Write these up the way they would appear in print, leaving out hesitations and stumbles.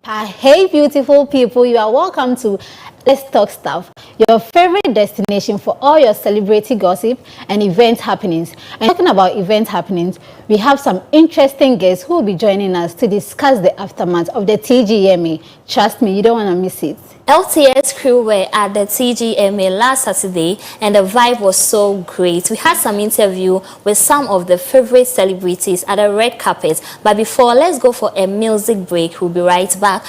Hey beautiful people, you are welcome to Let's Talk Stuff, your favorite destination for all your celebrity gossip and event happenings. And talking about event happenings, we have some interesting guests who will be joining us to discuss the aftermath of the TGMA. Trust me, you don't want to miss it. LTS crew were at the TGMA last Saturday and the vibe was so great. We had some interview with some of the favorite celebrities at the red carpet. But before, let's go for a music break. We'll be right back.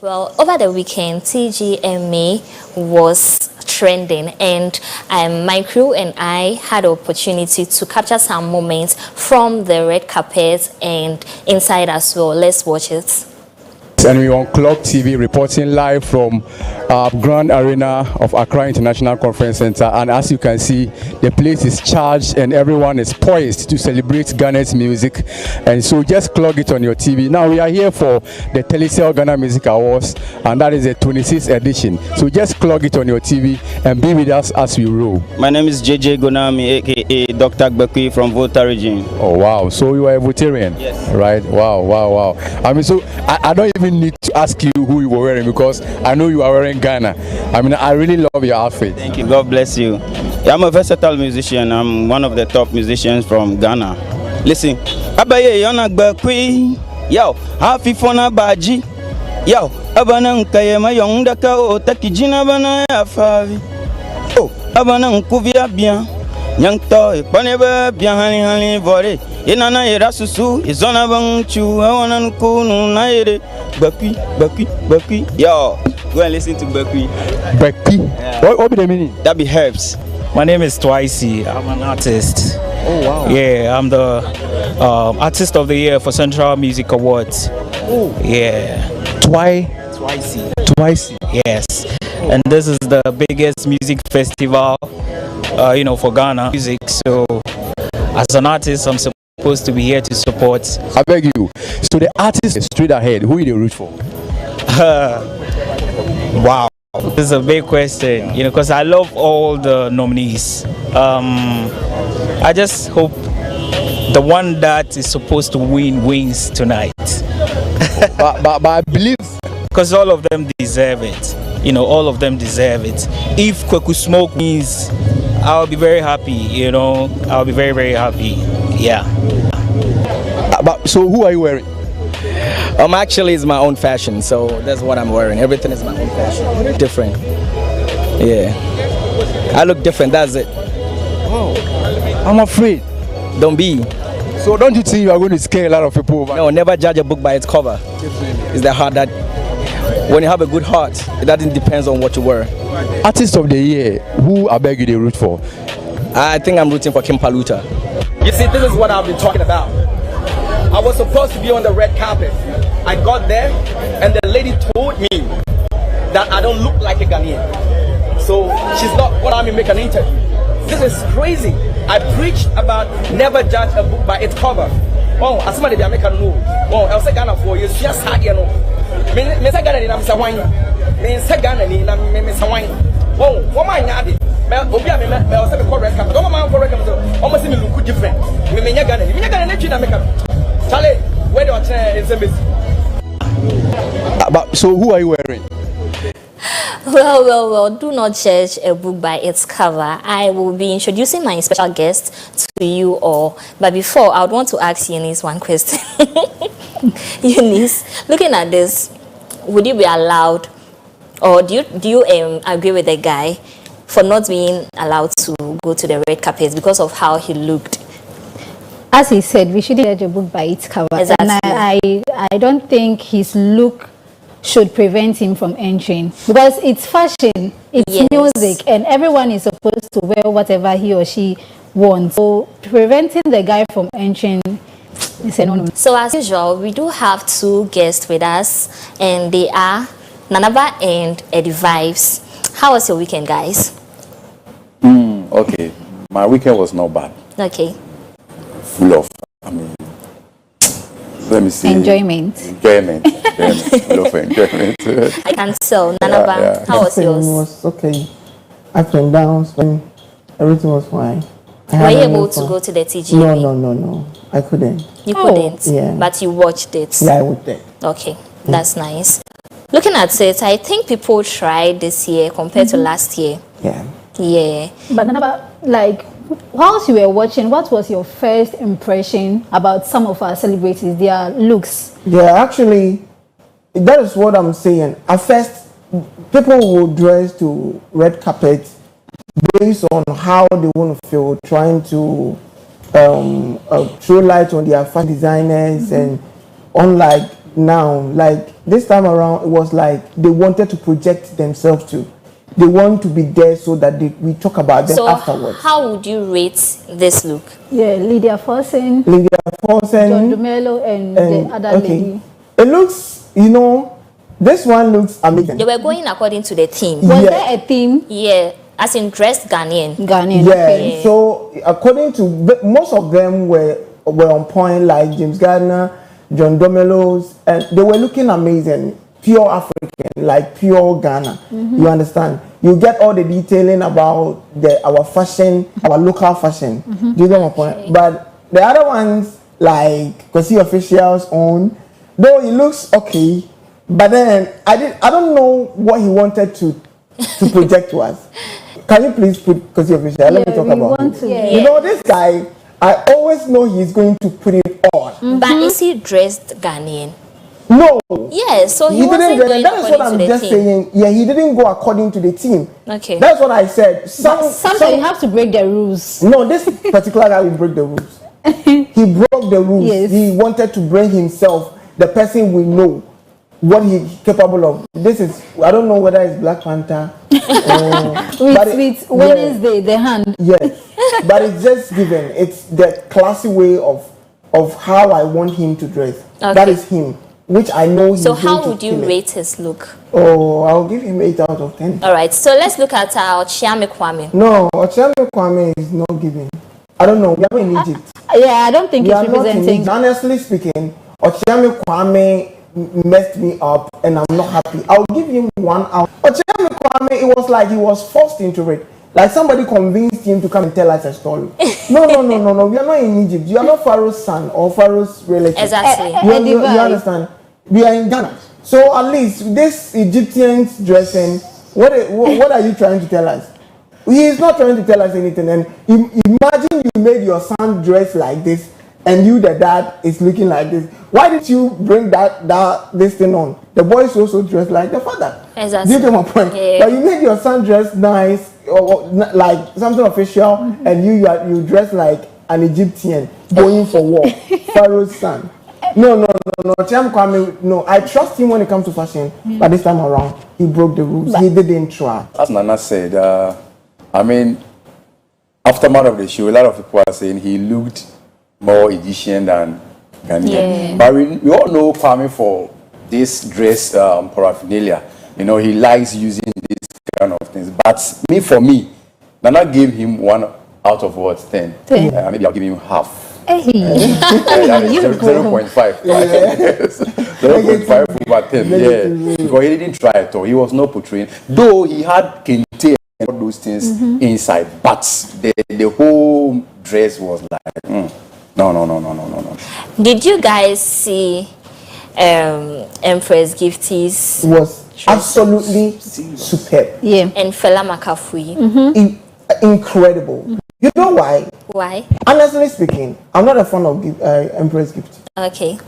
Well, over the weekend, TGMA was trending and my crew and I had the opportunity to capture some moments from the red carpet and inside as well. Let's watch it. And we're on Clock TV reporting live from Grand Arena of Accra International Conference Center. And as you can see, the place is charged and everyone is poised to celebrate Ghana's music. And so just clock it on your TV. Now we are here for the Telecel Ghana Music Awards, and that is the 26th edition. So just clock it on your TV and be with us as we roll. My name is JJ Gonami, aka Dr. Gbekwi from Volta region. Oh wow, so you are a Voltarian? Yes. Right, wow. I mean, so I don't even need to ask you who you were wearing because I know you are wearing Ghana. I mean, I really love your outfit. Thank you, God bless you. Yeah, I'm a versatile musician. I'm one of the top musicians from Ghana. Listen, Abaye Yana Gbekwi, yo, happy fona baji, yo, Abana Nkayema Yongdaka o Takijina Bana Afavi, oh, Abana Nkuvia bien, Yang Toy, Paneba, bien honey, Vore. Inana Erasusu, Izona Banchu, I wanna Kunu Naire, Bakwi. Yo, go and listen to Bakwi. Bakwi? Yeah. What be the meaning? That be herbs. My name is Twicey. I'm an artist. Oh wow. Yeah, I'm the Artist of the Year for Central Music Awards. Oh. Yeah. Twicey. Yes. And this is the biggest music festival, for Ghana music. So, as an artist, I'm supposed to be here to support. I beg you. So the artist is straight ahead. Who you root for? Wow. This is a big question, because I love all the nominees. I just hope the one that is supposed to win wins tonight. but I believe, because all of them deserve it. All of them deserve it. If Kweku Smoke wins, I'll be very happy. I'll be very, very happy. Yeah. But so who are you wearing? Actually, it's my own fashion, so that's what I'm wearing. Everything is my own fashion. Different. Yeah. I look different, that's it. Oh, I'm afraid. Don't be. So don't you think you are going to scare a lot of people? No, never judge a book by its cover. It's the heart that, when you have a good heart, it doesn't depend on what you wear. Artist of the Year, who I beg you to root for? I think I'm rooting for Kim Paluta. You see, this is what I've been talking about. I was supposed to be on the red carpet. I got there and the lady told me that I don't look like a Ghanaian. So she's not wanting me to make an interview. This is crazy. I preached about never judge a book by its cover. Oh, as somebody they make a move. Oh, I was Ghana for you. Just had you know. Me say Ghana ni na Mr. Wine. Me say Ghana ni na Mr. Wine. Oh, what my nyadi? Me obi a me was say me call red carpet. Don't man call red carpet. Almost me look different. Me Ghana. Me Ghana na na make up. Charlie, where do I turn in Zimbabwe? But so who are you wearing? Well, do not judge a book by its cover. I will be introducing my special guest to you all. But before, I would want to ask Eunice one question. Eunice, looking at this, would you be allowed, or do you agree with the guy for not being allowed to go to the red carpet because of how he looked? As he said, we shouldn't judge a book by its cover. Exactly. And I don't think his look should prevent him from entering? Because it's fashion, it's Yes. music, and everyone is supposed to wear whatever he or she wants. So preventing the guy from entering is a no-no. So as usual, we do have two guests with us, and they are Nanaba and Eddie Vibes. How was your weekend, guys? Okay, my weekend was not bad. Okay. Full of, let me see. Enjoyment. Enjoyment. Full of enjoyment. I can tell. Nanaba, yeah. how was yours? Was okay. Up and downs, but everything was fine. Were you able to go to the TGA? No. I couldn't. You couldn't? Yeah. But you watched it? Yeah, I would there. Okay, that's nice. Looking at it, I think people tried this year compared to last year. Yeah. Yeah. But Nanaba, like, whilst you were watching, what was your first impression about some of our celebrities, their looks? Yeah, actually, that is what I'm saying. At first, people will dress to red carpet based on how they want to feel, trying to throw light on their fashion designers, and unlike now, like this time around, it was like they wanted to project themselves too. They want to be there so that we talk about them So afterwards. how would you rate this look? Yeah, Lydia Forsen, Lydia Forsen, John Dumelo, and the other lady. It looks, this one looks amazing. They were going according to the theme. Was Yeah. there a theme? Yeah, as in dressed Ghanaian. Ghanaian. Yeah, Okay. so according to most of them were on point, like James Gardner, John Domelos, and they were looking amazing, pure African, like pure Ghana. You understand? You get all the detailing about our fashion, our local fashion. Do you get my point? But the other ones, like Kwesi Official's own, though it looks okay, but then I don't know what he wanted to project to us. Can you please put Kwesi Official? Let me talk about him. This guy, I always know he's going to put it on. But is he dressed Ghanaian? No. Yeah, so he wasn't didn't. going That is what according I'm to the just theme. saying. Yeah, he didn't go according to the team. Okay. That's what I said. Sometimes you have to break the rules. No, this particular guy will break the rules. He broke the rules. Yes. He wanted to bring himself, the person we know, what he's capable of. This is, I don't know whether it's Black Panther With Wednesday, the hand. Yes, but it's just given. It's the classy way of how I want him to dress. Okay. That is him, which I know he's So going how to would you kill it. rate his look? Oh, I'll give him 8 out of 10. All right, so let's look at our Chiame Kwame. No, Ochiame Kwame is not giving. I don't know. We are in Egypt. Yeah, I don't think We it's are not in representing. Egypt. Honestly speaking, Ochiame Kwame messed me up, and I'm not happy. I'll give him 1 out. Ochiame Kwame, it was like he was forced into it. Like somebody convinced him to come and tell us a story. No. We are not in Egypt. You are not Pharaoh's son or Pharaoh's relative. Exactly. You understand? We are in Ghana. So at least this Egyptian's dressing, what are you trying to tell us? He is not trying to tell us anything. And imagine you made your son dress like this, and you, the dad, is looking like this. Why did you bring this thing on? The boy is also dressed like the father. Exactly. Do you get my point? Yeah. But you make your son dress nice, or like something official, and you dress like an Egyptian going for war, Pharaoh's son. No. Chiam Kwame, no. I trust him when it comes to fashion, but this time around, he broke the rules. He didn't try. As Nana said, aftermath of the show, a lot of people are saying he looked more Egyptian than Ghanaian. Yeah. But we all know Kwame for this dress paraphernalia. He likes using these kind of things. But for me, Nana gave him 1 out of what, 10? 10. Maybe I'll give him half. Hey. That is 0.5. 0.5 over 10. Yeah. Because he didn't try at all. He was not portraying. Though he had kente and all those things inside. But the whole dress was like, no. Did you guys see Empress Gifty's Was absolutely superb. Yeah. and Fela Makafui? Incredible. You know why? Why? Honestly speaking, I'm not a fan of Empress Gift. Okay.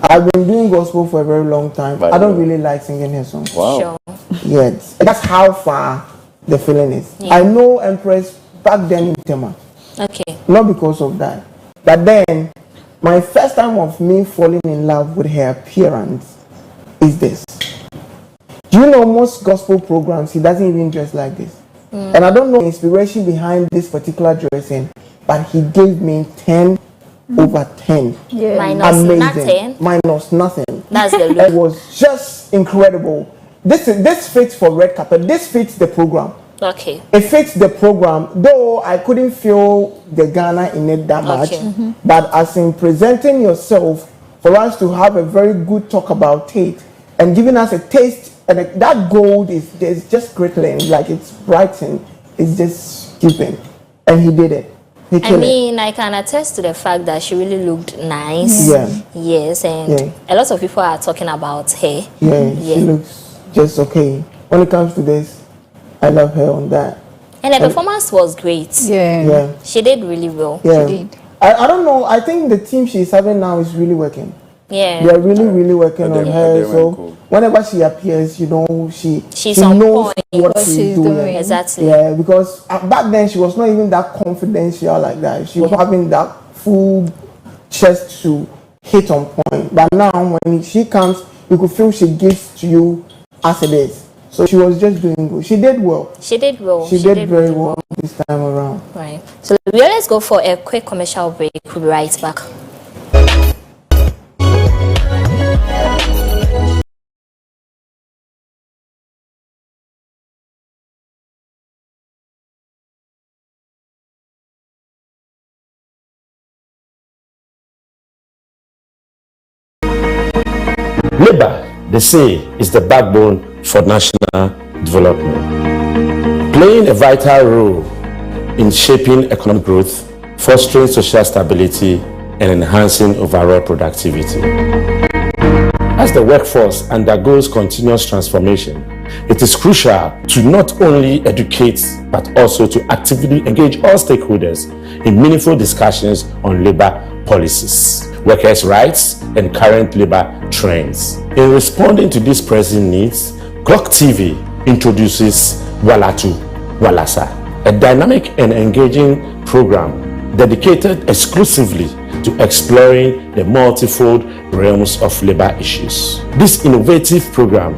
I've been doing gospel for a very long time. By I the don't way. really like singing her songs. Wow. Sure. Yes, that's how far the feeling is. Yeah. I know Empress back then in Tema, Okay. not because of that. But then, my first time of me falling in love with her appearance, is this. Do you know most gospel programs, he doesn't even dress like this? And I don't know the inspiration behind this particular dressing, but he gave me 10 over 10. Yeah. Minus Amazing. nothing. Minus nothing. That's the It look. was just incredible. This fits for red carpet. This fits the program. Okay. It fits the program, though I couldn't feel the Ghana in it that much. Okay. But as in presenting yourself for us to have a very good talk about Tate and giving us a taste, and that gold is just glittering, like it's brightened, it's just giving. And he did it. He I killed it. mean, I can attest to the fact that she really looked nice. Yeah. Yes, and a lot of people are talking about her. Yeah, she looks just okay. When it comes to this, I love her on that. And the performance was great. Yeah. She did really well. Yeah. She did. I don't know. I think the team she's having now is really working. Yeah. They're really working on her. they So went cool. whenever she appears, you know, she on knows point. what What she's she's doing. doing. Exactly. Yeah, because back then she was not even that confidential like that. She was having that full chest to hit on point. But now when she comes, you could feel she gives to you as it is. So she was just doing good. She did well. She did well. She did very really well this time around. Right. So let's go for a quick commercial break. We'll be right back. Labour, they say, is the backbone for national development, playing a vital role in shaping economic growth, fostering social stability, and enhancing overall productivity. As the workforce undergoes continuous transformation, it is crucial to not only educate but also to actively engage all stakeholders in meaningful discussions on labor policies, workers' rights, and current labor trends. In responding to these pressing needs, Clock TV introduces Walatu Walasa, a dynamic and engaging program dedicated exclusively to exploring the multifold realms of labor issues. This innovative program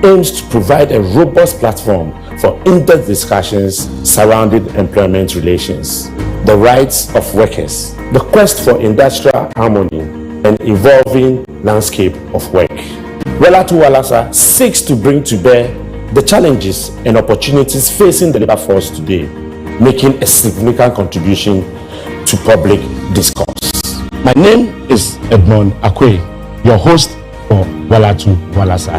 aims to provide a robust platform for in-depth discussions surrounding employment relations, the rights of workers, the quest for industrial harmony, and evolving landscape of work. Walatu Walasa seeks to bring to bear the challenges and opportunities facing the labor force today, making a significant contribution to public discourse. My name is Edmond Akwe, your host for Walatu Walasa.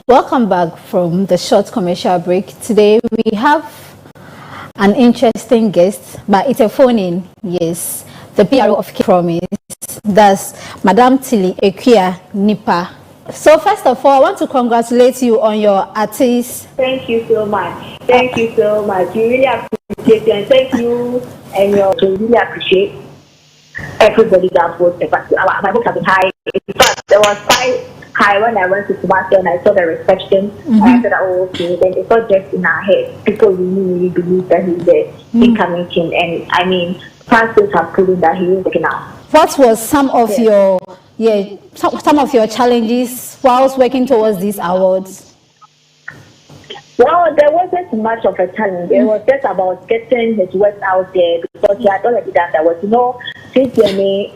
Welcome back from the short commercial break. Today we have an interesting guest, but it's a phone-in. Yes, the PRO of Promise. That's Madam Tilly Equia Nipa. So first of all, I want to congratulate you on your artist. Thank you so much. Thank you so much. You really appreciate it, and thank you, and you really appreciate everybody that voted. My book has been high. In fact, there was quite high when I went to Kumasi and I saw the reception. And I said, oh, okay. Then it's not just in our head. People really believe that he's the incoming king. And I mean, pastors have proven that he is the king now. What was some of your some of your challenges whilst working towards these awards? Well, there wasn't much of a challenge. It was just about getting his work out there because he had already done that. Was CCMA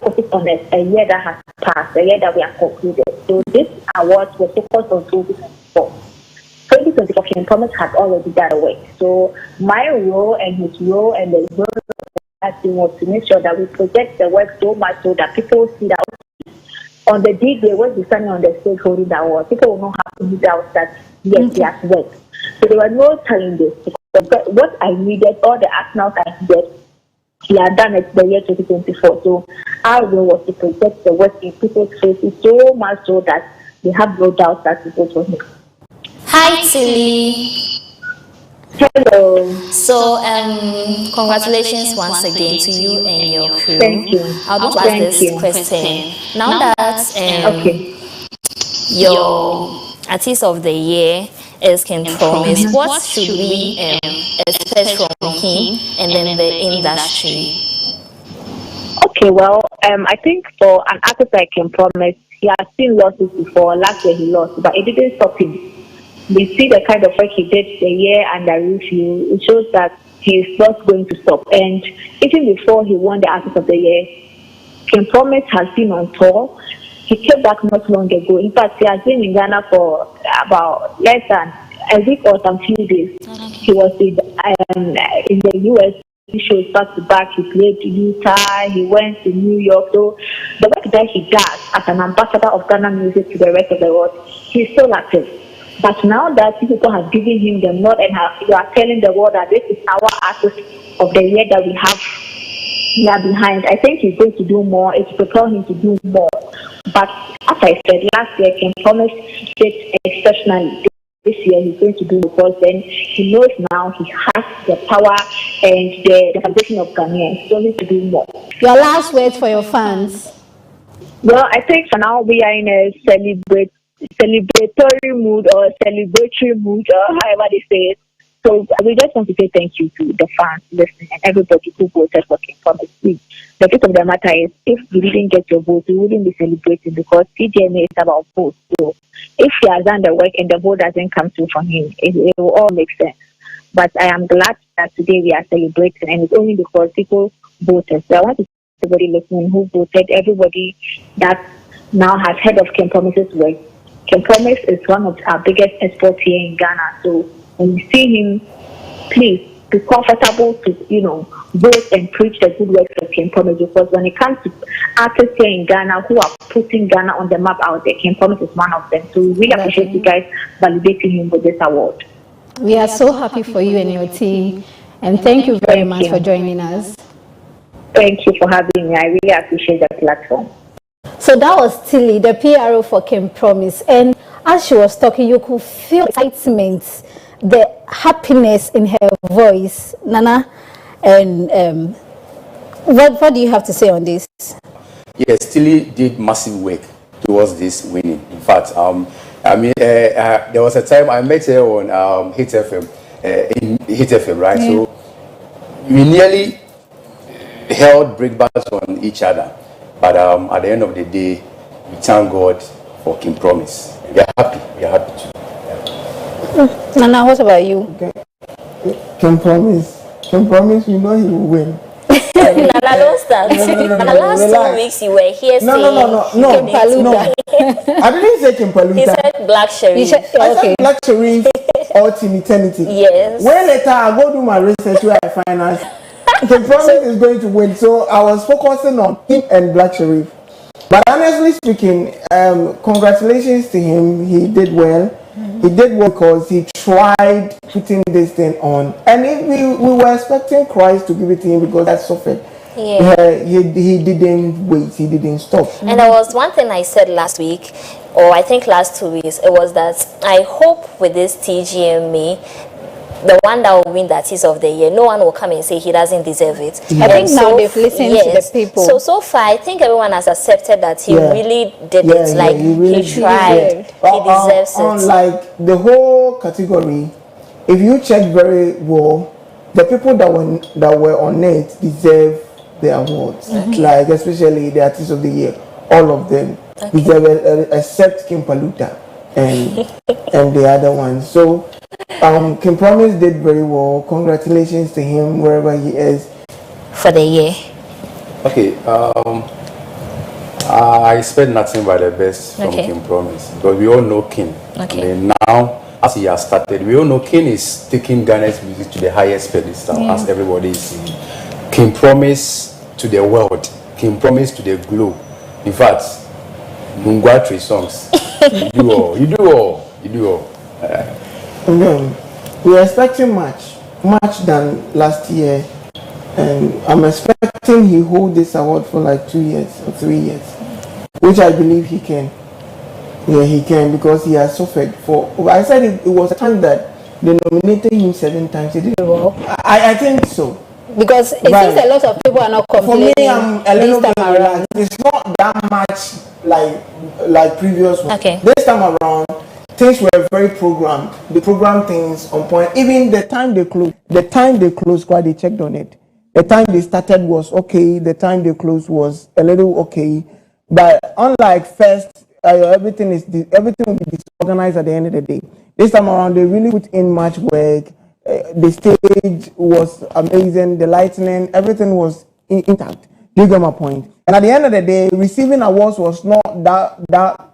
focused on a year that has passed, a year that we have concluded. So this award was focused on 2024. 2024 King Promise had already done away. So my role and his role and the role of the team was to make sure that we project the work so much so that people see that on the day they were standing on the stage holding that award, people will not have to meet out that yes, he has worked. So there were no challenges. What I needed, all the arsenals I needed, he had done it the year 2024. So our role was to project the work in people's faces so much so that they have no doubt that it was for him. Hi, Tilly. Hello. So, congratulations once again to you and your crew. Thank you. I would like to ask this question. Now that your artist of the year is King Promise, what should we expect from him and then the industry? Okay, well, I think for an artist like King Promise, he has seen losses before. Last year he lost, but it didn't stop him. We see the kind of work he did the year under review. It shows that he's not going to stop. And even before he won the artist of the year, King Promise has been on tour. He came back not long ago. In fact, he has been in Ghana for about less than a week or some few days. He was in the US. He shows back to back. He played Utah. He went to New York. So the work that he does as an ambassador of Ghana music to the rest of the world, he's still active. But now that people have given him the nod and you are telling the world that this is our artist of the year that we have here behind, I think he's going to do more. It's propel him to do more. But as I said, last year, King Promise did exceptionally. This year he's going to do, because then he knows now he has the power and the foundation of Ghanaians. So he needs to do more. Your last words for your fans. Well, I think for now we are in a celebratory mood or celebratory mood, or however they say it. So we just want to say thank you to the fans listening and everybody who voted for King Promise. The truth of the matter is, if you didn't get your vote, we wouldn't be celebrating, because TGMA is about votes. So if he has done the work and the vote doesn't come through for him, it will all make sense. But I am glad that today we are celebrating, and it's only because people voted. So I want to thank everybody listening who voted, everybody that now has heard of King Promise's work. King Promise is one of our biggest exports here in Ghana. So when you see him, please be comfortable to, vote and preach the good works of King Promise, because when it comes to artists here in Ghana who are putting Ghana on the map out there, King Promise is one of them. So we really appreciate you guys validating him with this award. We are so happy for you and your team, and thank you very much for joining us. Thank you for having me. I really appreciate the platform. So that was Tilly, the PRO for King Promise, and as she was talking, you could feel excitement, the happiness in her voice. Nana, and what do you have to say on this? Yes, Tilly did massive work towards this winning. In fact, there was a time I met her on Hit FM, right? Yeah. So we nearly held breakbacks on each other, but at the end of the day, we thank God for King Promise. We are happy. We are happy too. Nana, what about you? Okay. King Promise, you know he will win. Nana, don't start. The last 2 weeks you were here saying No. I didn't say Kimpaluta. He said Black Sherif. I said Black Sherif or Team Eternity. Yes. When later I go do my research where I find out King Promise is going to win, so I was focusing on him and Black Sherif. But honestly speaking, congratulations to him. He did well. He did well because he tried putting this thing on. And if we were expecting Christ to give it to him because that suffered. Yeah. He didn't wait. He didn't stop. And there was one thing I said last week, or I think last 2 weeks. It was that I hope with this TGMA, the one that will win the artist of the year, no one will come and say he doesn't deserve it. I think now they've listened to the people. So far, I think everyone has accepted that he really did it. Like, he tried. He deserves it. Unlike the whole category, if you check very well, the people that were on it deserve the awards. Like, especially the artist of the year, all of them deserve it, except Kimpaluta and the other ones. So King Promise did very well. Congratulations to him wherever he is for the year. Okay, I expect nothing but the best from King Promise, because we all know King. Okay. And now, as he has started, we all know King is taking Ghana's music to the highest pedestal, as everybody is seeing. King Promise to the world, King Promise to the globe. In fact, Mungwatri songs. You do all. We're expecting much than last year, and I'm expecting he hold this award for like 2 years or 3 years, which I believe he can, because he has suffered for. I said it was a time that they nominated him 7 times. He did well. I think so. Because it seems a lot of people are not complaining. For me, I'm a little bit relaxed. It's not that much like previous ones. Okay. This time around, things were very programmed. They programmed things on point. Even the time they closed, quite they checked on it. The time they started was okay. The time they closed was a little okay. But unlike first, everything will be disorganized at the end of the day. This time around, they really put in much work. The stage was amazing, the lighting, everything was intact. Do you get my point? And at the end of the day, receiving awards was not that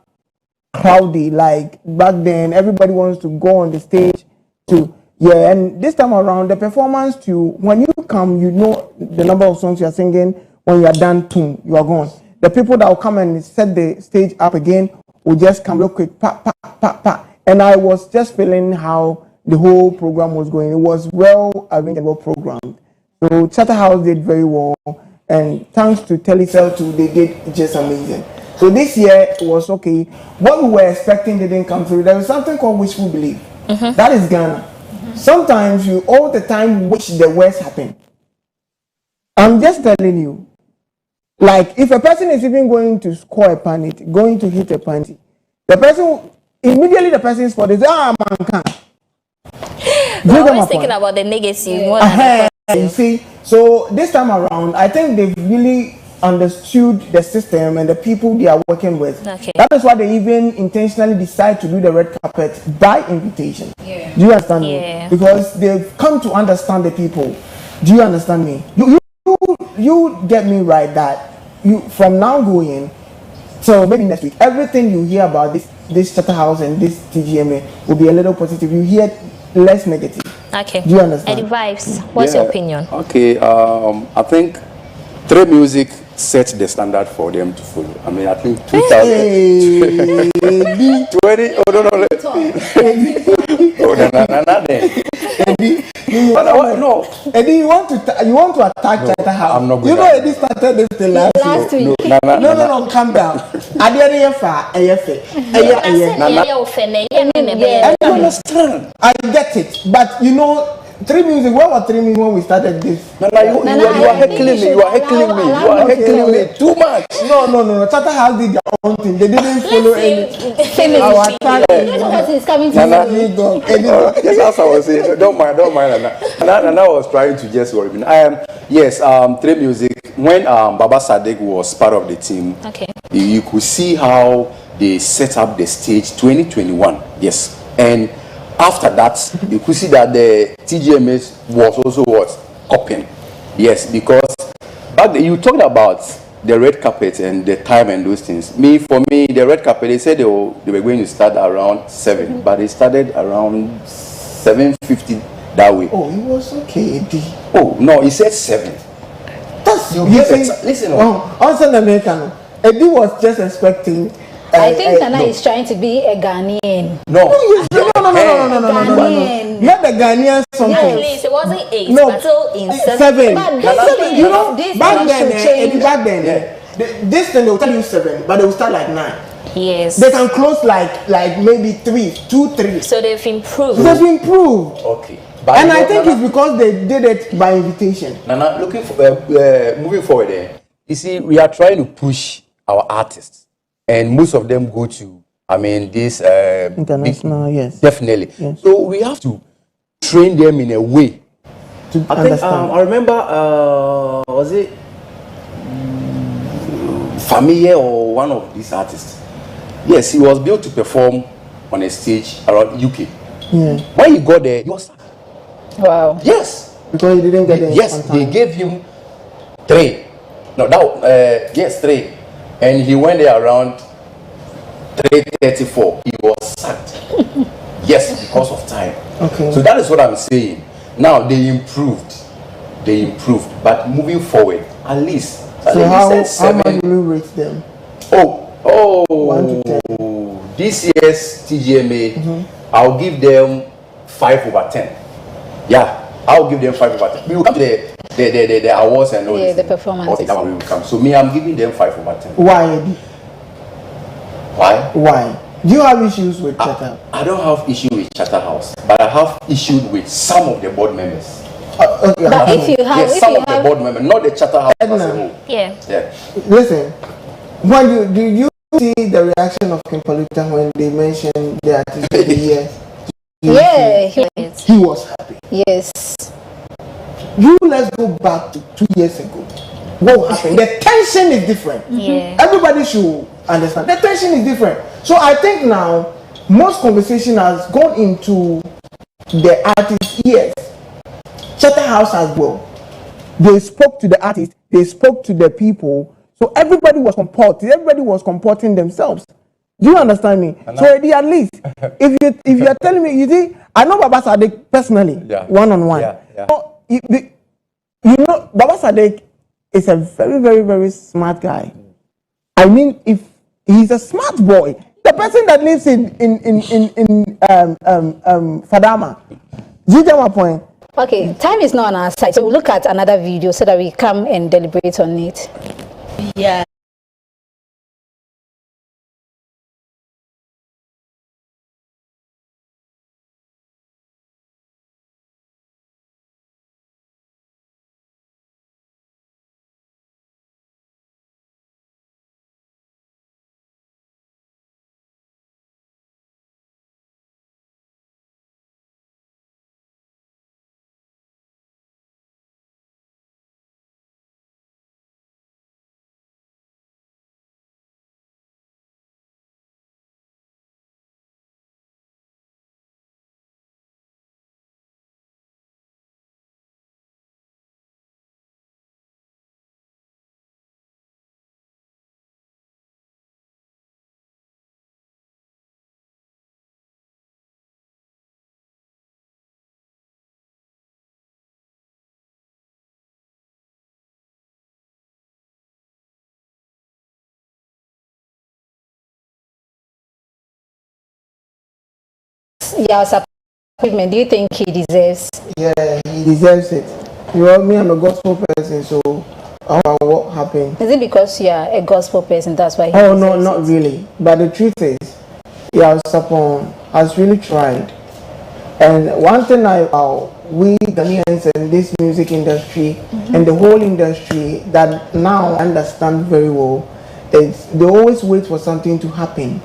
crowdy like back then. Everybody wants to go on the stage and this time around, the performance when you come, you know the number of songs you are singing. When you are done, you are gone. The people that will come and set the stage up again will just come real quick, pa, pa, pa, pa. And I was just feeling how the whole program was going. It was well arranged and well programmed. So Charterhouse did very well, and thanks to Telecel too, they did just amazing. So this year was okay. What we were expecting didn't come through. There was something called wishful belief. That is Ghana. Sometimes you all the time wish the worst happened. I'm just telling you. Like if a person is even going to score a penalty, going to hit a penalty, the person's fault is man can't. We're always thinking about the negative more than the positive. You see, so this time around, I think they've really understood the system and the people they are working with. Okay. That is why they even intentionally decide to do the red carpet by invitation. Yeah. Do you understand me? Because they've come to understand the people. Do you understand me? You get me right that you from now going, so maybe next week, everything you hear about this Charterhouse and this TGMA will be a little positive. You hear less negative. Okay. Do you understand? Eddie Vibes, what's your opinion? Okay, I think 3 Music set the standard for them to follow. I mean, I think 2020. Oh no. No. Eddie, you want to attack Charterhouse? I'm not going. You know, Eddie started this thing last week. No, calm down. I understand. I get it, but you know. 3 Music, where was 3 Music when we started this? You are heckling me. You are heckling me too much. No. Charterhouse did their own thing. They didn't follow any. Our attack is coming to Yes, as I was saying, don't mind. And I was trying to just worry. Yes, 3 Music. When Baba Sadek was part of the team, you could see how they set up the stage 2021. Yes, and after that, you could see that the TGMS was also copying. Yes, because back then you talked about the red carpet and the time and those things. For me, the red carpet, they said they were going to start around 7, but they started around 7:50 that way. Oh, it was okay, Eddie. Oh no, he said 7. That's listen. Also the American. Eddie was just expecting. I think Nana is trying to be a Ghanaian. No. Not the Ghanaian something. Yeah, please, it wasn't 8, but still in 7. You know, back then, this thing they will tell you 7, but they will start like 9. Yes. They can close like maybe 3. So they've improved. Okay. And I think it's because they did it by invitation. Nana, looking for moving forward there. You see, we are trying to push our artists. And most of them go to, this international, yes, definitely. Yes. So we have to train them in a way to understand. I remember, was it Familia or one of these artists? Yes, he was built to perform on a stage around UK. Yeah. When he got there, he was sacked. Wow. Yes. Because he didn't get there. Yes, they gave him 3. No, 3. And he went there around 3:34. He was sacked. Yes, because of time. Okay. So that is what I'm saying. Now they improved. But moving forward, at least. So how much do you rate them? 1 to 10. This year's TGMA, I'll give them 5/10. Yeah, I'll give them 5/10. We will come to the awards and all the performance. That one will come. So I'm giving them 5/10. Why? Why? Do you have issues with Charterhouse? I don't have issue with Charterhouse, but I have issue with some of the board members. Okay. But if you have, Yes, some of the board members, not the Charterhouse as a whole. Yeah. Yeah. Listen, when do you see the reaction of King Paluta when they mentioned the artist of the year? Yeah, He was happy. yes. Let's go back to 2 years ago. What happened? The tension is different. Yeah. Everybody should understand. The tension is different. So I think now most conversation has gone into the artist's ears. Charterhouse as well. They spoke to the artist. They spoke to the people. So everybody was comporting themselves. Do you understand me? So at least, if you are telling me, you see, I know Baba Sadek personally, one on one. So, you know, Baba Sadek is a very, very, very smart guy. I mean, if he's a smart boy, the person that lives in Fadama. Do you get my point? Okay, time is not on our side, so we'll look at another video so that we come and deliberate on it. Yeah. Yeah, do you think he deserves? Yeah, he deserves it. You know me, I'm a gospel person, so what happened? Is it because you are a gospel person, that's why he no, deserves not it? really. But the truth is, Sapon has really tried. And one thing we Ghanaians and this music industry and the whole industry that now understand very well is they always wait for something to happen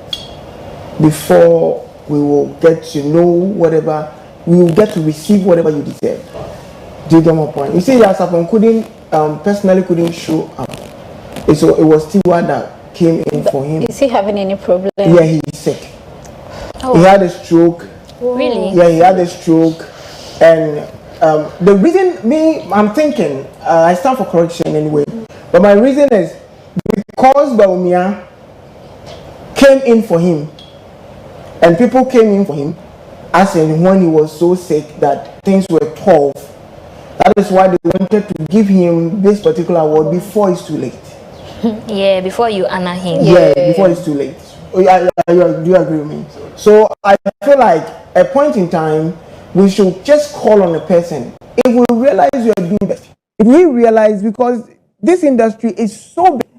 before we will get to know whatever, we will get to receive whatever you deserve. Do you get my point? You see, Sapon personally couldn't show up. So it was Tiwa that came in for him. Is he having any problem? Yeah, he's sick. Oh. He had a stroke. Really? Yeah, he had a stroke. And the reason, I'm thinking, I stand for correction anyway, but my reason is because Baumia came in for him, and people came in for him, as in when he was so sick that things were tough. That is why they wanted to give him this particular award before it's too late. Yeah, before you honor him. Yeah, before it's too late. Do you agree with me? So I feel like at a point in time, we should just call on a person. If we realize we are doing best, if we realize, because this industry is so big,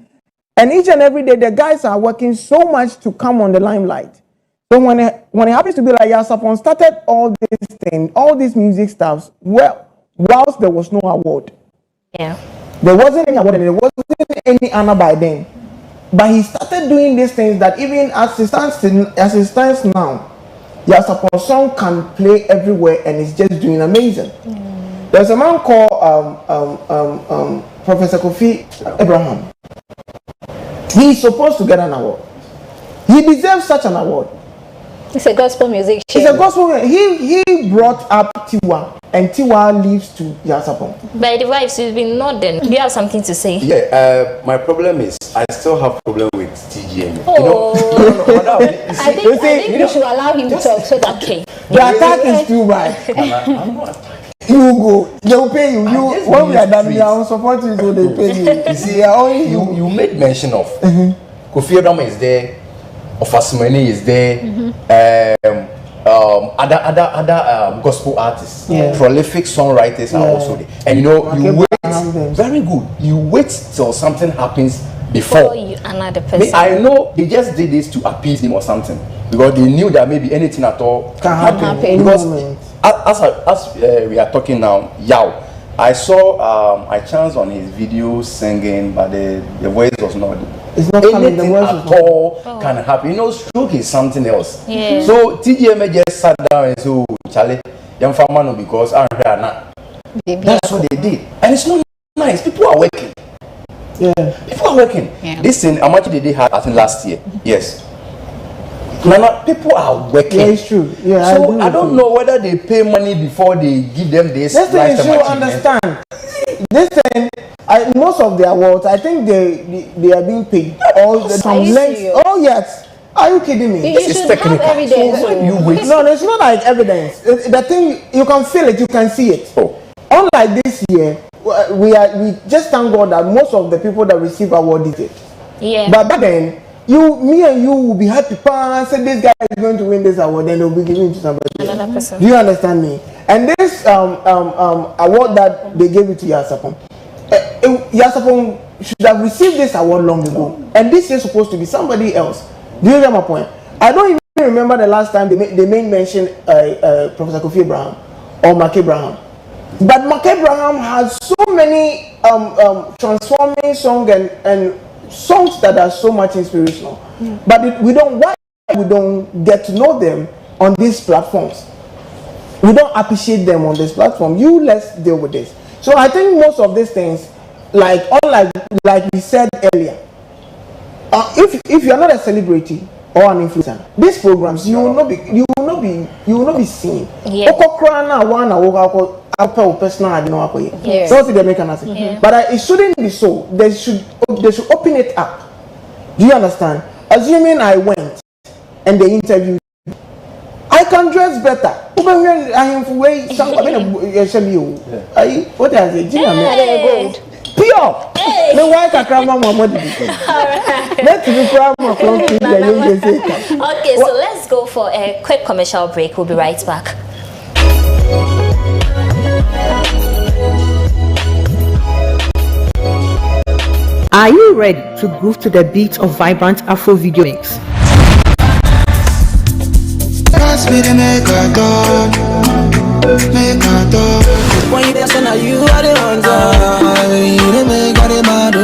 and each and every day the guys are working so much to come on the limelight. So when it happens to be like Sapon started all this thing, all these music stuffs, well, whilst there was no award. Yeah. There wasn't any award and there wasn't any honor by then. But he started doing these things that even as it stands now, Sapon song can play everywhere and it's just doing amazing. There's a man called Professor Kofi Abraham. He's supposed to get an award. He deserves such an award. He's a gospel musician. He's a gospel. He brought up Tiwa, and Tiwa lives to Sapon. By the vibes, you've been nodding. Do you have something to say? Yeah, my problem is I still have problem with TGM. Oh. I think we should allow him to talk so that the attack is too bad. I'm not attacking. You go, they'll pay you. When we are done, we are supporting you, so they pay you. You see, you made mention of Kofi Abraham is there, Ofasumeni is there, other gospel artists, prolific songwriters are also there. And you wait, very good. You wait till something happens before you another Me, person. I know they just did this to appease him or something because they knew that maybe anything at all Can happen. because as we are talking now, Yao, I saw I chanced on his video singing, but the voice was not. It's not coming. The Anything voice at is not. all can happen. You know, stroke is something else. Yeah. So TGMA just sat down and said, "Oh, Charlie, young farmer, because I'm here now." That's what they did, and it's not nice. People are working. Yeah. People are working. Yeah. This thing, how much did they have? I think last year. Yes. No, people are working. Yeah, it's true. Yeah, So agree I with don't you. know whether they pay money before they give them this. This thing you lifetime should achievement. understand. This thing, most of the awards, I think they are being paid. All the Are you lengths. serious? Oh yes. Are you kidding me? You This is should technical. have evidence. So when you wait. No, it's not like evidence. The thing you can feel it, you can see it. Oh. Unlike this year, we just thank God that most of the people that receive award did it. Yeah. But back then, me and you will be happy. Say this guy is going to win this award, then they'll be giving it to somebody else. Another person. Do you understand me? And this award that they gave it to Yasapon, Yasapon should have received this award long ago, and this is supposed to be somebody else. Do you get my point? I don't even remember the last time they made mention Professor Kofi Abraham or Mark Abraham. But Mark Abraham has so many transforming songs and songs that are so much inspirational. But we don't get to know them on these platforms. We don't appreciate them on this platform. Let's deal with this. So I think most of these things, like we said earlier, if you are not a celebrity or an influencer, these programs you will not be seen. Yeah. Yes. So they make an answer. But it shouldn't be so. They should open it up. Do you understand? Assuming I went and they interviewed, I can dress better. I am way some. What is it? Hey. Pure. No why kakrama mama did it. Let's be proud of Okay, so let's go for a quick commercial break. We'll be right back. Are you ready to groove to the beat of vibrant Afro video mix? When you dance on you are the ones you make all the mad.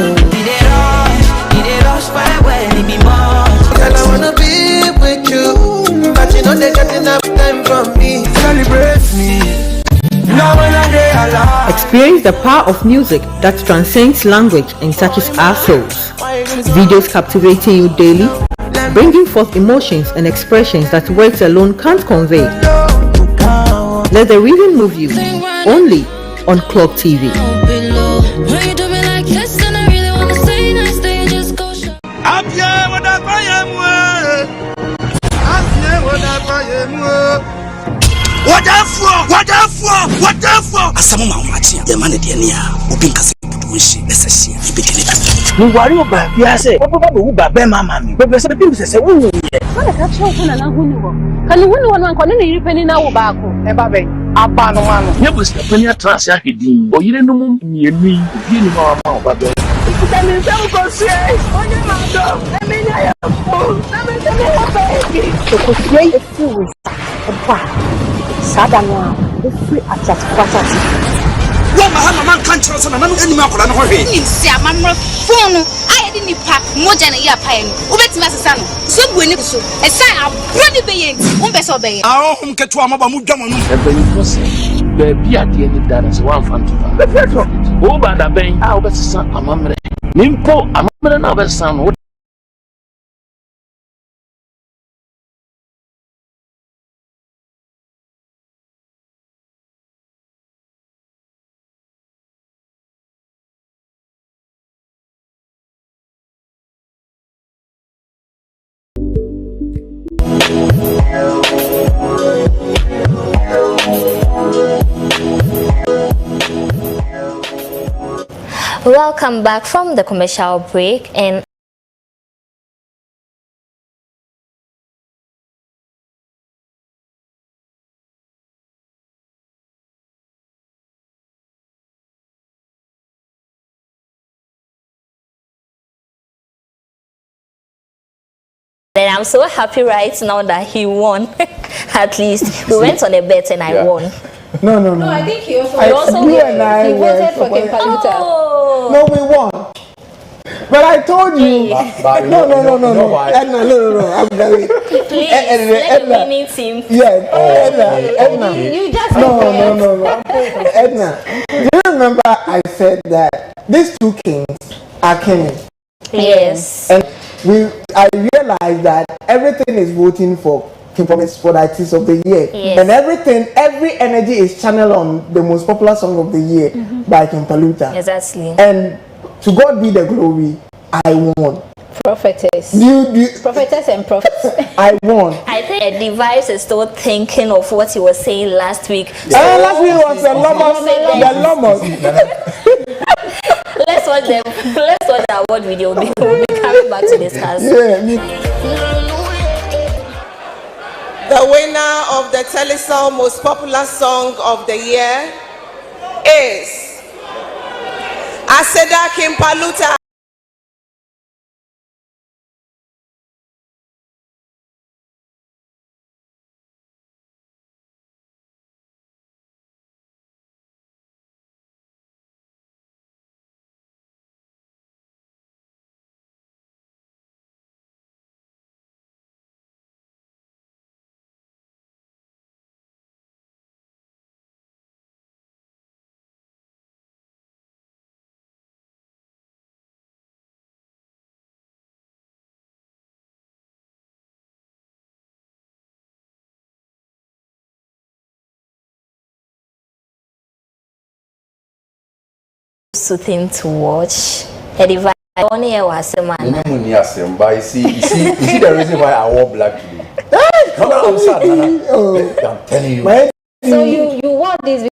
It rush fire when it be more. Girl, I wanna be with you, but you know they got enough time from me. Celebrate me. Now when I get alive. Experience the power of music that transcends language and touches our souls. Videos captivating you daily, bringing forth emotions and expressions that words alone can't convey. Let the rhythm move you, only on Clock TV. Whatever. Asamu maumatia. Yamane diania. Ubinka se budushi. Neseshia. Ibikini kami. Muwari oba biase. Papa bo uba be mama mi. Bebe se bi se wunu ye. Mana ka tro kana na hunu wo. Kani hunu wo no anko ne yiri na wo ba ko. E ba be. Aba no ano. Nye bu se pani atrase ahedin. Oyire no mu mienu yi. Bi ni ma ma oba be. Tami se ko sie. Onye ma do. Emi nya ya fo. Tami se me wo be. Ko sie e fi wo sa. Sada no. Efi atati kwatati. Wo mahama man kan chiro so na nanu enima akola no hwe. Ni si amamro phone aye di nipa moja na ya pa no. Obetimi asesa no. So bu eni so. Esan abrodi be yenti. Umbe so be ye. Ahom ketu amaba mu dwama no. Ebe ni ko se. Be bi ade ni dara se wan fan to. Be fetro. Wo ba da ben a obesesa amamre. Nimpo amamre na obesesa no. Welcome back from the commercial break, and am so happy right now that he won. At least we went on a bet and I won. No. No, I think he also. You and I he were voted for King Paluta. Oh. No, we won. But I told you. No. No. I'm very. Please, let the winning team. Yeah, Edna. You just No. Edna, do you remember I said that these two kings are coming? Yes. And I realized that everything is voting for King Promise for the artist of the year. Yes. And every energy is channeled on the most popular song of the year by King Paluta. Exactly. And to God be the glory, I won. Prophetess. Prophetess and prophets. I won. I think the device is still thinking of what he was saying last week. Last week was the Lomos. Let's watch the award video. We'll be coming back to discuss. The winner of the Telesol Most Popular Song of the Year is Aseda King Paluta. Something to watch. A device only was a man. But you see the reason why I wore black today. I'm sad, Nana. I'm telling you. So you won this with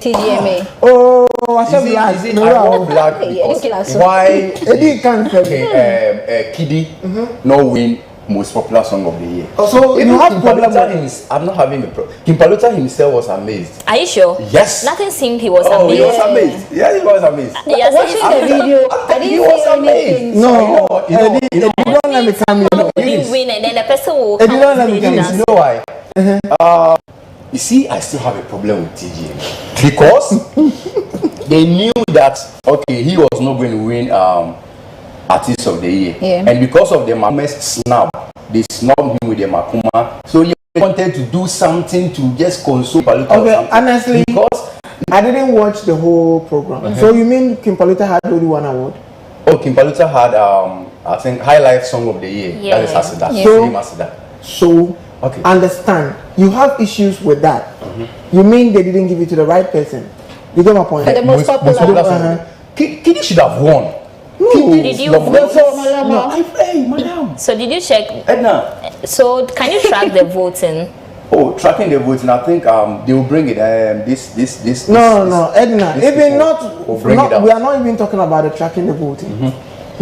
TGMA. Oh, I said black. I wore black because why Kiddy no win most popular song of the year. So you have problem with I'm not having a problem. King Paluta himself was amazed. Are you sure? Yes. Nothing seemed he was amazed. amazed. He was amazed. Yeah, he was amazed. Watching the video, I didn't see anything. No, you don't let me come in. Didn't win, and then the person will come. You know why? You see, I still have a problem with TGA because they knew that he was not going to win Artist of the Year, and because of the Makuma's snub, they snubbed him with the Makuma. So he wanted to do something to just console Paluta. Okay, honestly, because I didn't watch the whole program. So you mean King Paluta had only one award? Oh, King Paluta had I think High Life Song of the Year. Yeah. That is Aseda. So understand, you have issues with that. You mean they didn't give it to the right person? You get my point? For the most popular. Kiddy should have won. Did you Hey, madam. So did you check Edna? So can you track the voting? Oh, tracking the voting. I think they will bring it. This. No, Edna. Even not. We are not even talking about the tracking the voting.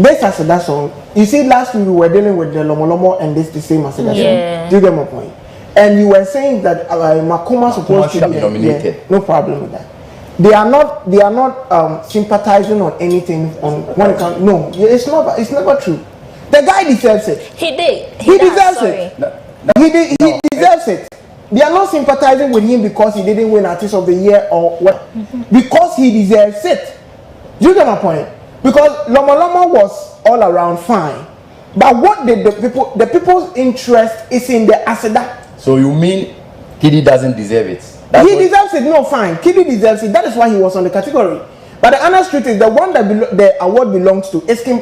Based as that song, you see, last week we were dealing with the Lomo and this the same as that song. Do you get my point? And you were saying that Makuma supposed to be nominated. Yeah, no problem with that. They are not sympathizing on anything on when it comes. No, it's never true. The guy deserves it. He did. He deserves it. He deserves it. They are not sympathizing with him because he didn't win Artist of the Year or what. Because he deserves it. Do you get my point? Because Lomo was all around fine. But what did the people's interest is in the Aseda. So you mean Kiddy doesn't deserve it? He deserves it. No, fine. Kiddy deserves it. That is why he was on the category. But the honest truth is the one that the award belongs to is King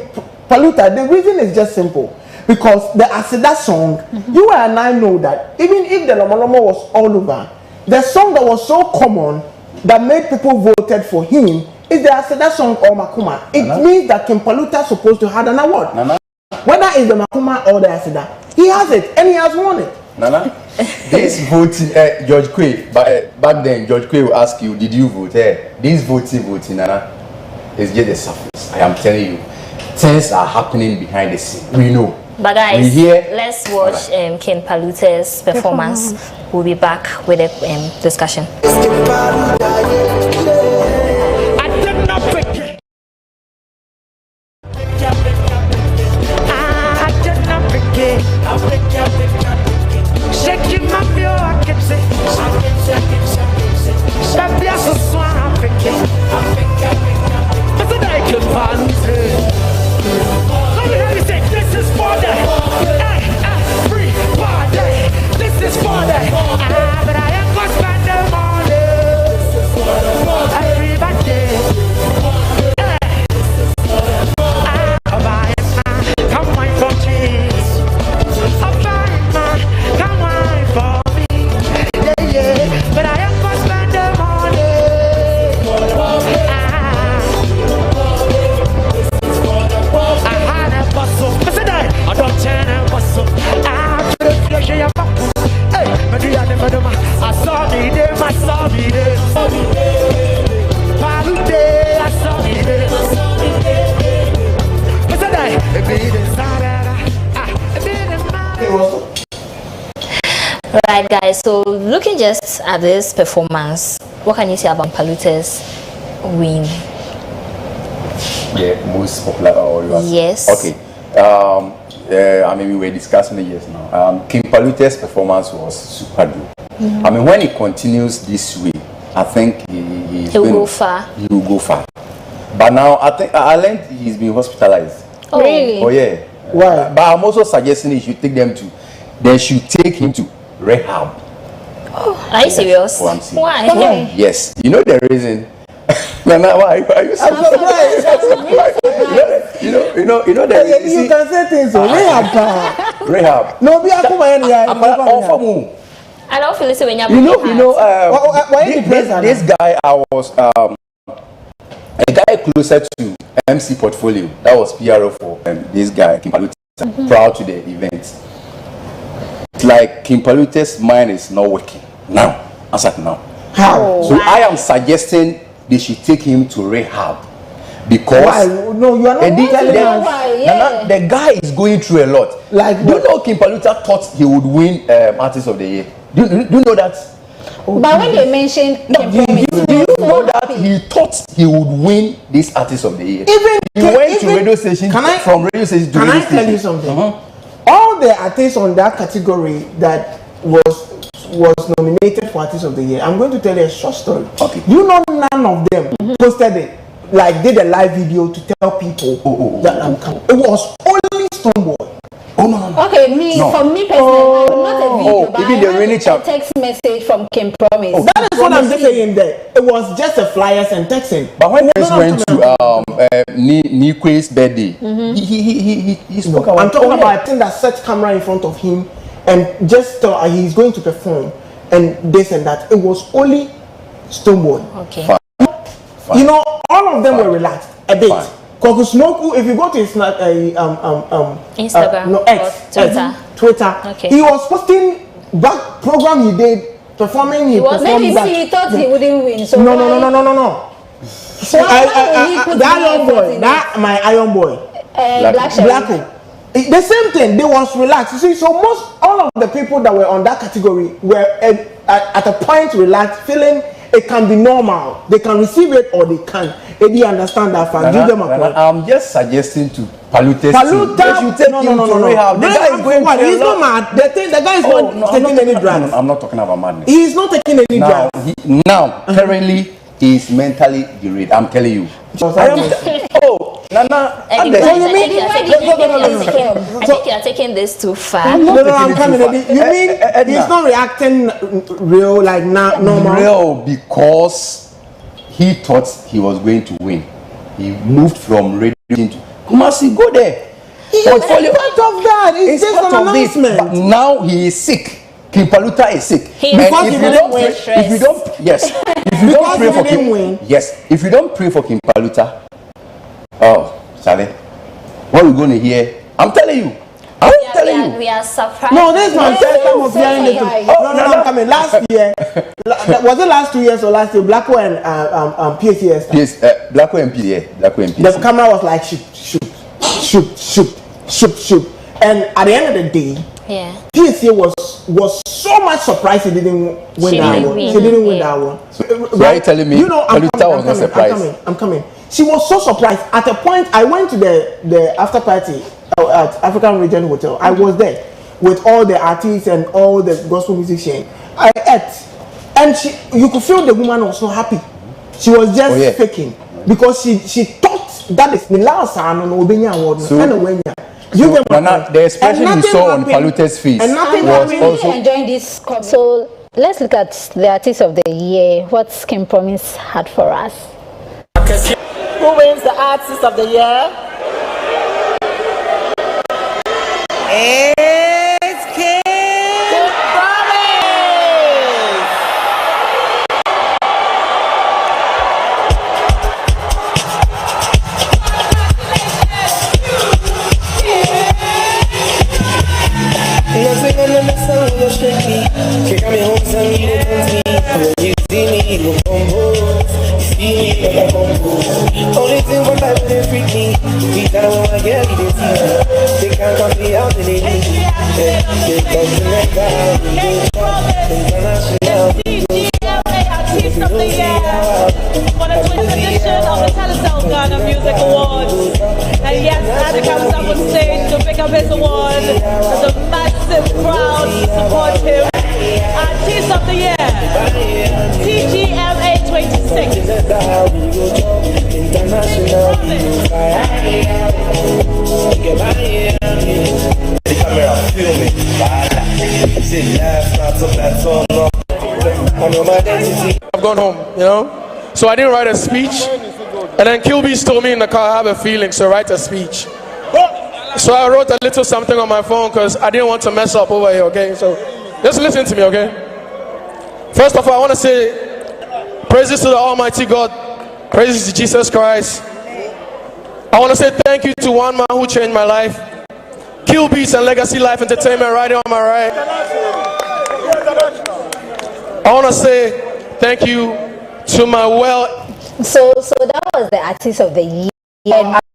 Paluta. The reason is just simple. Because the Aseda song, you and I know that even if the Lomo was all over, the song that was so common that made people voted for him is the Aseda song or Makuma. It means that King Paluta is supposed to have an award. Whether it's the Makuma or the Aseda, he has it and he has won it. Nana, this voting, George Quay, back then, George Quay will ask you, did you vote? This voting, Nana, is just the surface. I am telling you, things are happening behind the scene. We know. But guys, let's watch King Paluta's performance. We'll be back with a discussion. I Right, guys. So looking just at this performance, what can you say about Palute's win? The most popular or yes. Okay. I mean, we were discussing it just now. King Palute's performance was super good. I mean, when he continues this way, I think he will go far. He will go far. But now I learned he's been hospitalized. Oh, really? Oh yeah. Why? But I'm also suggesting they should take him to rehab. Oh, are you serious? Why? Okay. Yes. You know the reason. Nana, why are you so surprised? You know the reason. You can say things. Rehab. Rehab. No, be a come I don't feel this when this guy was a guy closer to MC Portfolio. That was PRO for this guy, King Palute, prior to the event. It's like King Palute's mind is not working now, as at now. How? So I am suggesting they should take him to rehab. Because why? No, you are not telling us. Why? The guy is going through a lot. Like, do you know King Palute thought he would win Artist of the Year? Do you know that? But when they mentioned do you know that he thought he would win this Artist of the Year? He went to radio station from radio station to can radio I tell you something? All the artists on that category that was nominated for Artist of the Year, I'm going to tell you a short story. Okay. You know, none of them posted it, like did a live video to tell people that I'm coming. It was only Stonebwoy. Oh no. Okay, for me personally, not a video, but even I a text message from Kim Promise. That is what I'm saying there. It was just a flyers and texting. But when this went to Nikwe's birthday, he spoke about. I'm talking about a thing that set camera in front of him and just thought he's going to perform and this and that. It was only Stonebwoy. Okay. Fine. You know, all of them were relaxed a bit. Kokusmoku, if you go to his Instagram, Twitter, okay. He was posting back program he did performing. He maybe he thought he wouldn't win. So no. So the Iron Boy, my Iron Boy, Blacko. The same thing. They was relaxed. You see, so all of the people that were on that category were at a point relaxed, feeling it can be normal. They can receive it or they can't. They didn't understand that fact. Give them a point. I'm just suggesting to Palute. They should take him to rehab. The guy is going through. He's not mad. The guy is not taking any drugs. I'm not talking about madness. He's not taking any drugs. Now, currently, he's mentally derailed. I'm telling you. Nana. I think you are taking this too far. No, I'm coming. You mean he's not reacting real, like normal? Real, because he thought he was going to win. He moved from radio to Kumasi. Go there. He's part of that. It's just an announcement. But now he is sick. King Palute is sick. If you don't pray for King Palute, Sally, what are we going to hear? I'm telling you. We are surprised. No, this one first time of hearing it. No, I'm coming. Last year, was it last 2 years or last year? Blacko and PCS. Blacko and PCS. The camera was like shoot. And at the end of the day, PCS was so much surprised he didn't win that one. She didn't win that one. So are you telling me Palute was not surprised? I'm coming. She was so surprised. At a point, I went to the after party at African Region Hotel. I was there with all the artists and all the gospel musicians. I ate, and you could feel the woman was not happy. She was just faking because she thought that is the last time on Obenya award. The expression you saw on Palute's face was also enjoying this. So let's look at the Artist of the Year. What Kim Promise had for us. Who wins the Artist of the Year? It's Kim Promise! Nothing under the sun will shake me. Kick me home, tell me to come me. When you see me, you go boom. You see me, you go boom. Only thing for life will freak me. We got one, yeah, we didn't see me. can be out in the Artist of the Year for the 20th edition of the Telesale Ghana Music Awards. And yes, Adi comes up on stage to pick up his award. There's a massive crowd to support him. Artist of the Year, TGMA 26. The camera, feel me. Say laugh, not so bad, so long. I've gone home, you know. So I didn't write a speech. And then Kilby's told me in the car, I have a feeling, so write a speech. So I wrote a little something on my phone because I didn't want to mess up over here, okay? So just listen to me, okay? First of all, I want to say praises to the Almighty God. Praises to Jesus Christ. I want to say thank you to one man who changed my life. Kilby's and Legacy Life Entertainment right on my right. I want to say thank you to my So that was the Artist of the Year.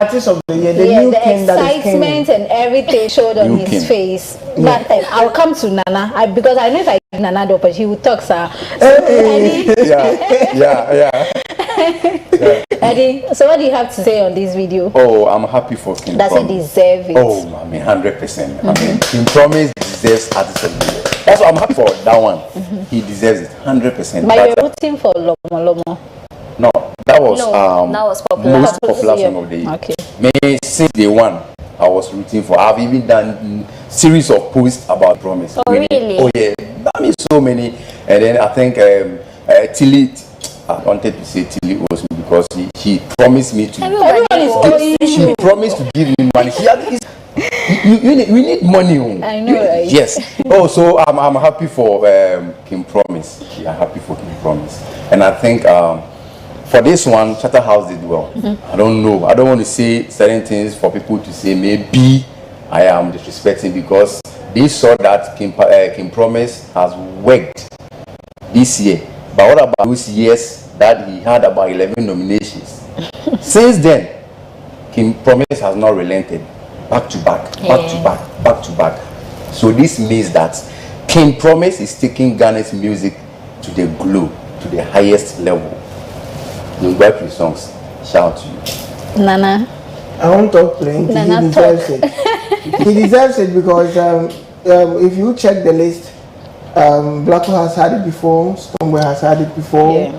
Artist of the Year, the Yeah, new the king that is excitement and everything showed on New his king. face. Yeah. But I'll come to Nana because I know if I give Nana the opportunity, he will talk, sir. So, Hey. Yeah. Eddie, so what do you have to say on this video? Oh, I'm happy for King Does he Promise. deserve it? Oh, I mean, 100%. I mean, King Promise deserves Artist of the Year. That's why I'm happy for that one. He deserves it, 100%. But you're rooting for Lomo Lomo. No, that was that was popular. most popular song of the year. Okay. Me, since day one, I was rooting for. I've even done series of posts about Promise. Oh, really? Oh yeah, I mean so many. And then I think Tilly, I wanted to say Tilly owes me because he promised me to. She promised to give me money. We need money. I know, right? Yes. Oh, so I'm happy for King Promise. Yeah, happy for King Promise. And I think for this one, Charterhouse did well. I don't know. I don't want to say certain things for people to say maybe I am disrespecting because they saw that King Promise has worked this year. But what about those years that he had about 11 nominations? Since then, King Promise has not relented. Back to back, back to back, back to back. So this means that King Promise is taking Ghana's music to the globe, to the highest level. You write your songs. Shout out to you. Nana. I won't talk plenty. Nana, He deserves it. He deserves it because if you check the list, Blacko has had it before, Stonebwoy has had it before,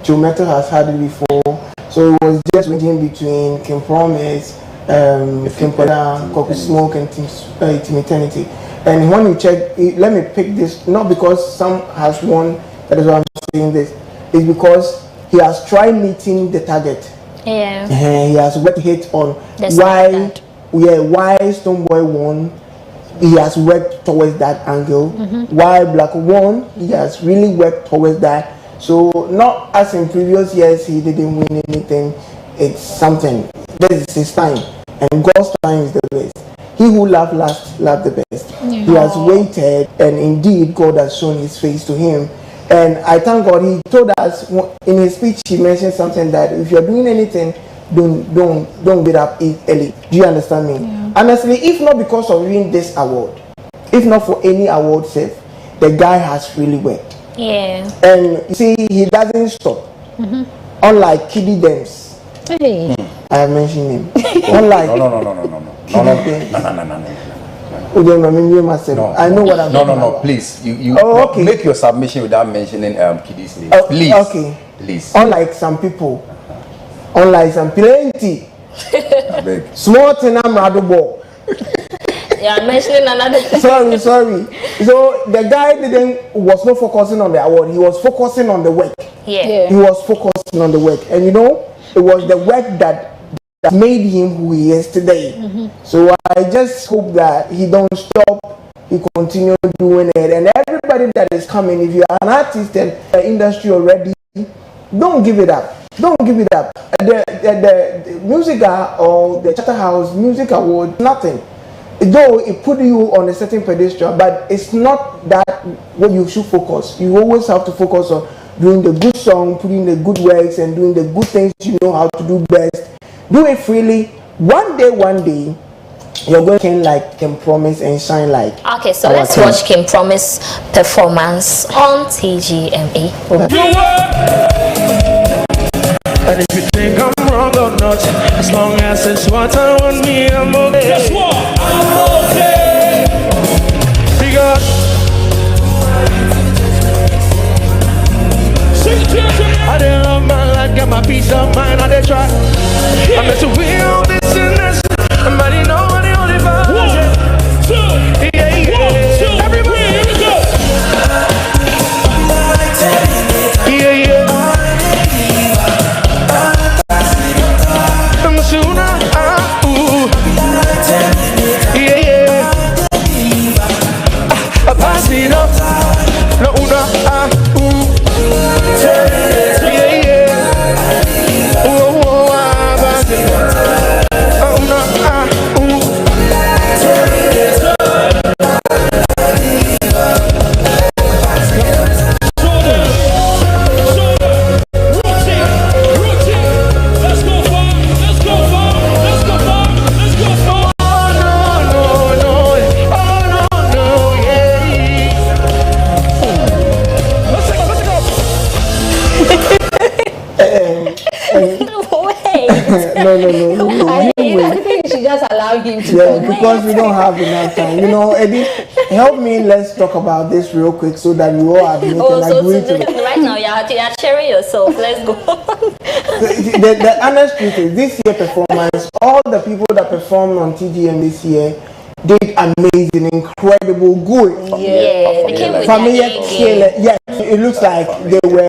Joe Mettle has had it before. So it was just waiting between King Promise, King Pada, Koku Smoke, and Team Eternity. And when you check, let me pick this, not because some has won, that is why I'm saying this, it's because he has tried meeting the target. Yeah. He has worked hit on The why Stonebwoy won. He has worked towards that angle. Why Black won, he has really worked towards that. So not as in previous years he didn't win anything. It's something. This is his time, and God's time is the best. He who loved last loved the best. He has waited, and indeed God has shown His face to him. And I thank God. He told us in his speech. He mentioned something that if you're doing anything, don't get up early. Do you understand me? Honestly, if not because of winning this award, if not for any award save, the guy has really worked. Yeah. And you see, he doesn't stop. Unlike Kiddy Dems. Hey. I have mentioned him. Unlike No. I know what I'm talking No, about. please. You okay. Make your submission without mentioning Kiddy's name. Please. Okay. Please. Unlike some people, unlike some plenty, small thing I'm rather ball. Yeah, I'm mentioning another thing. Sorry. So the guy was not focusing on the award. He was focusing on the work. Yeah. He was focusing on the work, and it was the work that made him who he is today. So I just hope that he don't stop. He continue doing it, and everybody that is coming, if you are an artist and the industry already, don't give it up. Don't give it up. The music or the Charterhouse Music Award, nothing. Though it put you on a certain pedestal, but it's not that what you should focus. You always have to focus on doing the good song, putting the good works, and doing the good things you know how to do best. Do it freely. One day, you're going to like Kim Promise and shine like. Okay, so our let's king. watch Kim Promise performance on TGMA. And if you think I'm wrong or not, as long as it's what I want me, I'm okay. Guess what? I'm okay. Because I didn't love my life, get my peace of mind, I did try. I'm meant to win all this and this. Somebody know what the only vibe. 1, 2, yeah, yeah. 1, 2, everybody, here we go. Yeah, yeah. No. I think you should just allow him to Yeah, because we don't have enough time. You know, Eddie, help me. Let's talk about this real quick so that we all admit and agree to it. Right now, you're sharing yourself. Let's go. The honest truth is, this year performance, all the people that performed on TGM this year did amazing, incredible, good. Yeah, they came with Familiar, their A game. yeah, it looks like they were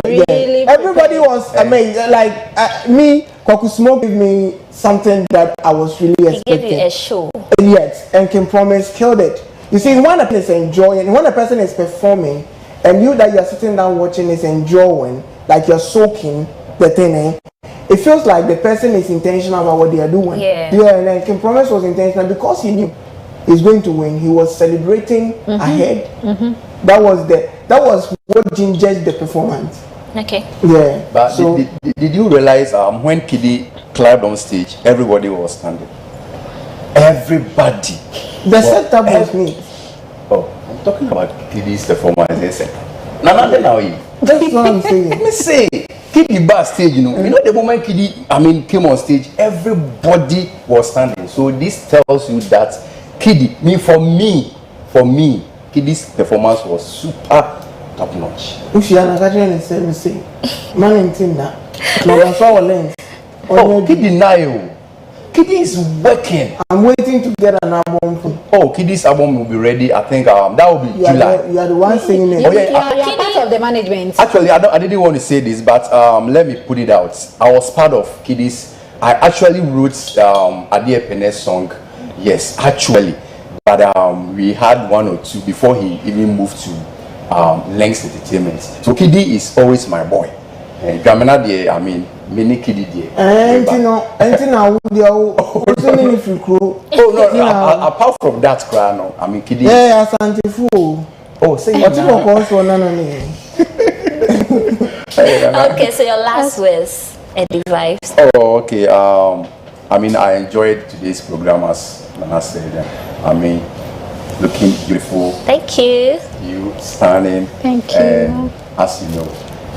really. Everybody was amazing. Like me, Kwakusmo gave me something that I was really He expecting. gave you a show. Yes, and Kim Promise killed it. You see, when a person is enjoying, when a person is performing, and you that you are sitting down watching is enjoying, like you're soaking the thing, it feels like the person is intentional about what they are doing. Yeah. And then Kim Promise was intentional because he knew he's going to win. He was celebrating ahead. That was what gingers the performance. Okay. Yeah. But So did you realize when Kiddy climbed on stage, everybody was standing? Everybody. the setup was me. Oh, I'm talking about Kiddy's performance. Nana, now you. That's what I'm saying. Let me say, Kiddy backstage, you know the moment Kiddy, came on stage, everybody was standing. So this tells you that Kiddy, for me, Kiddy's performance was super top notch. Ushiana Kajan is saying, say, man in Tinder. No, I saw a lens. Oh, Kiddy Nayo. Kiddy is working. I'm waiting to get an album. Oh, Kiddy's album will be ready. I think that will be July. You are the one singing it. Oh, yeah. You are part of the management. Actually, I didn't want to say this, but let me put it out. I was part of Kiddy's. I actually wrote Adi Epene's song. Yes, actually. But we had 1 or 2 before he even moved to Lengths Entertainment. So Kiddy is always my boy. And mini Kiddy there. And you know, apart from that, Kiddy. Yeah, Asante Fu. Oh, say it now. Okay, so your last words, Eddie Vibes. Oh, okay. I enjoyed today's program, as Nana said. Looking beautiful. Thank you. You standing. Thank you. And as you know,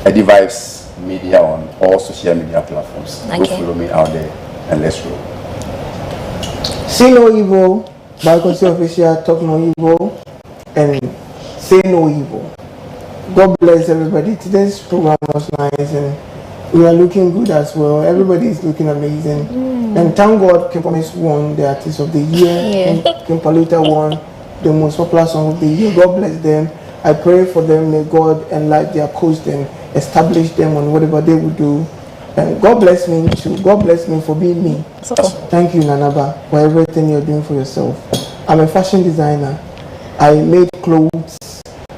Eddie Vibes Media on all social media platforms. Go Okay. follow me out there and let's roll. See no evil. Bible official talk no evil. And say no evil. God bless everybody. Today's program was nice and we are looking good as well. Everybody is looking amazing. And thank God Kim Promise won the Artist of the Year. And Kim Paluta won the most popular song of the year. God bless them. I pray for them. May God enlighten their coast and establish them on whatever they will do. And God bless me too. God bless me for being me. Thank you, Nanaba, for everything you're doing for yourself. I'm a fashion designer. I make clothes.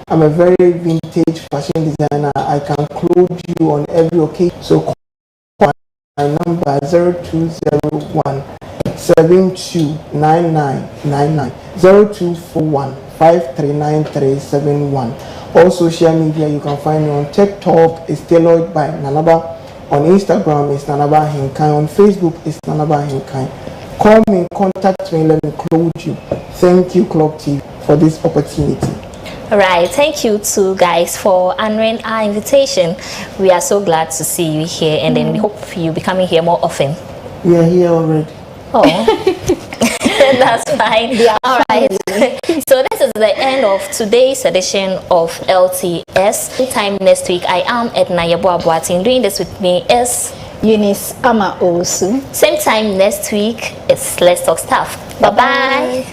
I'm a very vintage fashion designer. I can clothe you on every occasion. So call my number 0201 729999 0241 539371. All social media you can find me on TikTok is tailored by Nanaba. On Instagram is Nanaba Hinkai. On Facebook is Nanaba Hinkai. call me, contact me, let me clothe you. Thank you, Clock TV, for this opportunity. All right, thank you too, guys, for honoring our invitation. We are so glad to see you here, and then we hope you'll be coming here more often. We are here already. Oh, that's fine. Yeah, all right. So this is the end of today's edition of LTS. Same time next week, I am Edna Yabuabuatin. Doing this with me is Eunice Ama Osu. Same time next week, it's Let's Talk Stuff. Bye-bye.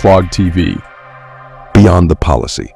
Clog TV, beyond the policy.